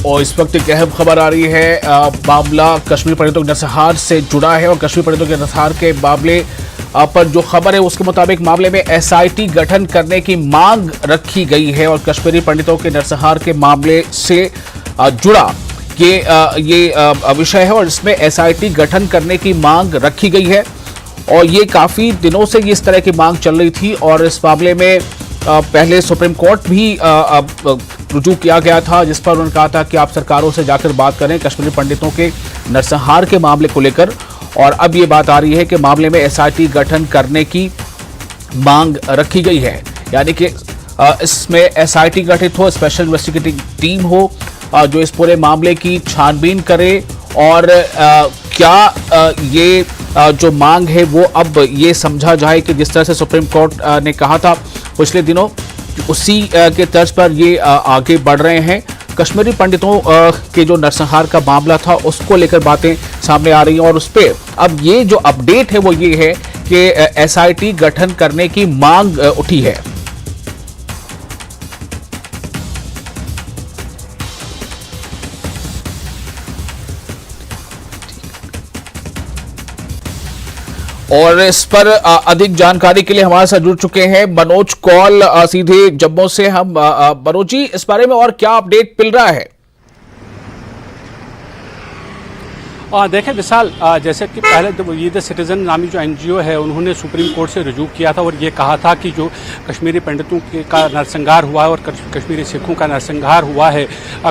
और इस वक्त एक अहम खबर आ रही है। मामला कश्मीर पंडितों के नरसंहार से जुड़ा है और कश्मीर पंडितों के नरसंहार के मामले पर जो खबर है उसके मुताबिक मामले में एसआईटी गठन करने की मांग रखी गई है और कश्मीरी पंडितों के नरसंहार के मामले से जुड़ा ये विषय है और इसमें एसआईटी गठन करने की मांग रखी गई है। और ये काफी दिनों से इस तरह की मांग चल रही थी और इस मामले में पहले सुप्रीम कोर्ट भी रुजू किया गया था, जिस पर उन्होंने कहा था कि आप सरकारों से जाकर बात करें कश्मीरी पंडितों के नरसंहार के मामले को लेकर। और अब ये बात आ रही है कि मामले में एसआईटी गठन करने की मांग रखी गई है, यानी कि इसमें एसआईटी गठित हो, स्पेशल इन्वेस्टिगेटिंग टीम हो जो इस पूरे मामले की छानबीन करे और क्या ये जो मांग है वो अब ये समझा जाए कि जिस तरह से सुप्रीम कोर्ट ने कहा था पिछले दिनों, उसी के तर्ज पर ये आगे बढ़ रहे हैं। कश्मीरी पंडितों के जो नरसंहार का मामला था उसको लेकर बातें सामने आ रही हैं और उस पर अब ये जो अपडेट है वो ये है कि एसआईटी गठन करने की मांग उठी है। और इस पर अधिक जानकारी के लिए हमारे साथ जुड़ चुके हैं मनोज कौल सीधे जम्मू से। हम मनोज जी, इस बारे में और क्या अपडेट मिल रहा है? देखें विशाल, जैसे कि पहले वी द सिटीजन नामी जो एनजीओ है उन्होंने सुप्रीम कोर्ट से रुजू किया था और ये कहा था कि जो कश्मीरी पंडितों का नरसंहार हुआ है और कश्मीरी सिखों का नरसंहार हुआ है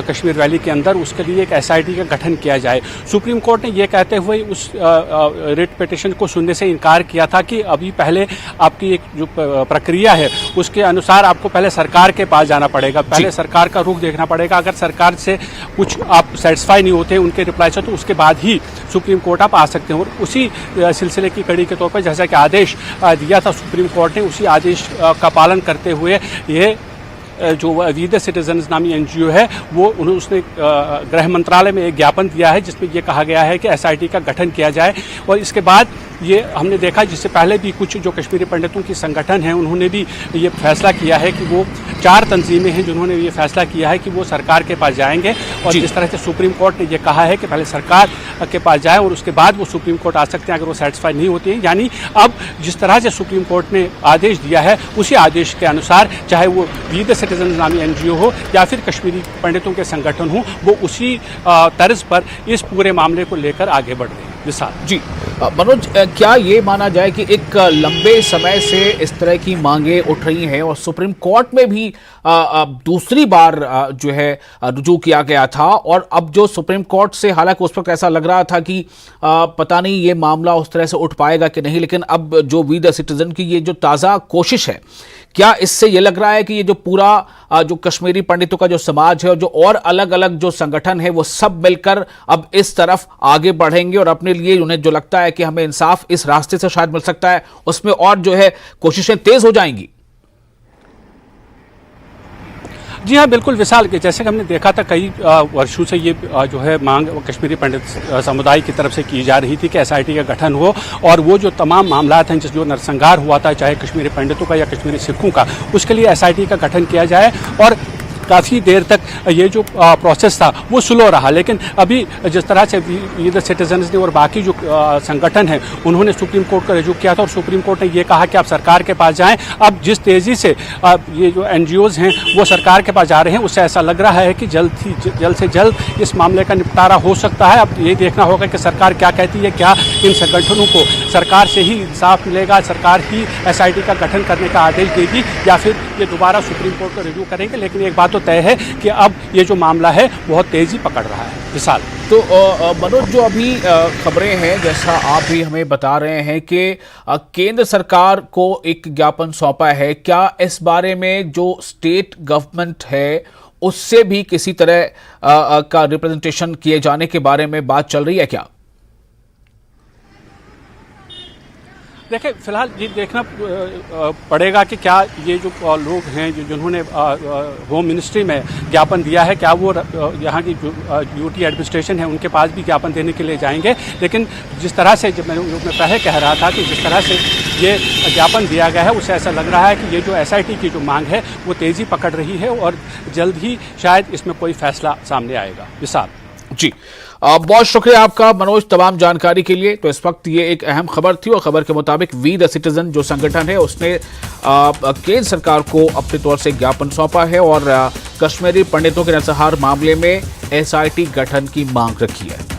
कश्मीर वैली के अंदर, उसके लिए एक एसआईटी का गठन किया जाए। सुप्रीम कोर्ट ने ये कहते हुए उस रिट पिटिशन को सुनने से इनकार किया था कि अभी पहले आपकी एक जो प्रक्रिया है उसके अनुसार आपको पहले सरकार के पास जाना पड़ेगा, पहले सरकार का रुख देखना पड़ेगा। अगर सरकार से कुछ आप सेटिस्फाई नहीं होते उनके रिप्लाई से, तो उसके बाद ही सुप्रीम कोर्ट आप आ सकते हैं। और उसी सिलसिले की कड़ी के तौर पर जैसा कि आदेश दिया था सुप्रीम कोर्ट ने, उसी आदेश का पालन करते हुए ये जो वी द सिटीजन्स नामी एनजीओ है वो उसने गृह मंत्रालय में एक ज्ञापन दिया है जिसमें ये कहा गया है कि एसआईटी का गठन किया जाए। और इसके बाद ये हमने देखा, जिससे पहले भी कुछ जो कश्मीरी पंडितों की संगठन है उन्होंने भी ये फैसला किया है कि वो 4 तंजीमें हैं जिन्होंने ये फैसला किया है कि वो सरकार के पास जाएंगे। और जिस तरह से सुप्रीम कोर्ट ने ये कहा है कि पहले सरकार के पास जाए और उसके बाद वो सुप्रीम कोर्ट आ सकते हैं अगर वो सेटिस्फाई नहीं होती है। यानी अब जिस तरह से सुप्रीम कोर्ट ने आदेश दिया है उसी आदेश के अनुसार, चाहे वो वी द सिटीजन नामी एनजीओ हो या फिर कश्मीरी पंडितों के संगठन हो, वो उसी तर्ज पर इस पूरे मामले को लेकर आगे बढ़ रहे हैं। विशाल जी, मनोज, क्या ये माना जाए कि एक लंबे समय से इस तरह की मांगे उठ रही हैं और सुप्रीम कोर्ट में भी दूसरी बार जो है रुजू किया गया था और अब जो सुप्रीम कोर्ट से, हालांकि उस वक्त ऐसा लग रहा था कि पता नहीं ये मामला उस तरह से उठ पाएगा कि नहीं, लेकिन अब जो वी द सिटीजन की ये जो ताज़ा कोशिश है, क्या इससे ये लग रहा है कि ये जो पूरा जो कश्मीरी पंडितों का जो समाज है और जो और अलग अलग जो संगठन है वो सब मिलकर अब इस तरफ आगे बढ़ेंगे और अपने लिए उन्हें जो लगता है कि हमें इंसाफ इस रास्ते से शायद मिल सकता है उसमें और जो है कोशिशें तेज हो जाएंगी? जी हाँ, बिल्कुल विशाल, के जैसे कि हमने देखा था कई वर्षों से ये जो है मांग कश्मीरी पंडित समुदाय की तरफ से की जा रही थी कि एसआईटी का गठन हो और वो जो तमाम मामला हैं जो नरसंहार हुआ था, चाहे कश्मीरी पंडितों का या कश्मीरी सिखों का, उसके लिए एसआईटी का गठन किया जाए। और काफ़ी देर तक ये जो प्रोसेस था वो स्लो रहा, लेकिन अभी जिस तरह से वी द सिटीजन्स ने और बाकी जो संगठन हैं उन्होंने सुप्रीम कोर्ट का रुजू किया था और सुप्रीम कोर्ट ने ये कहा कि आप सरकार के पास जाएं। अब जिस तेज़ी से ये जो एनजीओज़ हैं वो सरकार के पास जा रहे हैं, उससे ऐसा लग रहा है कि जल्द से जल्द इस मामले का निपटारा हो सकता है। अब ये देखना होगा कि सरकार क्या कहती है, क्या इन संगठनों को सरकार से ही इंसाफ मिलेगा, सरकार ही एसआईटी का गठन करने का आदेश देगी या फिर ये दोबारा सुप्रीम कोर्ट को रिव्यू करेंगे। लेकिन एक बात तय है कि अब ये जो मामला है बहुत तेजी पकड़ रहा है। विशाल, तो मनोज, जो अभी खबरें हैं, जैसा आप भी हमें बता रहे हैं कि केंद्र सरकार को एक ज्ञापन सौंपा है, क्या इस बारे में जो स्टेट गवर्नमेंट है उससे भी किसी तरह का रिप्रेजेंटेशन किए जाने के बारे में बात चल रही है क्या? देखिए फिलहाल ये देखना पड़ेगा कि क्या ये जो लोग हैं जिन्होंने होम मिनिस्ट्री में ज्ञापन दिया है, क्या वो यहाँ की जो यूटी एडमिनिस्ट्रेशन है उनके पास भी ज्ञापन देने के लिए जाएंगे। लेकिन जिस तरह से जब मैं पहले कह रहा था कि जिस तरह से ये ज्ञापन दिया गया है उससे ऐसा लग रहा है कि ये जो एसआईटी की जो मांग है वो तेज़ी पकड़ रही है और जल्द ही शायद इसमें कोई फैसला सामने आएगा। विशाल जी, बहुत शुक्रिया आपका मनोज तमाम जानकारी के लिए। तो इस वक्त ये एक अहम खबर थी और खबर के मुताबिक वी द सिटीजन जो संगठन है उसने केंद्र सरकार को अपने तौर से ज्ञापन सौंपा है और कश्मीरी पंडितों के नरसंहार मामले में एसआईटी गठन की मांग रखी है।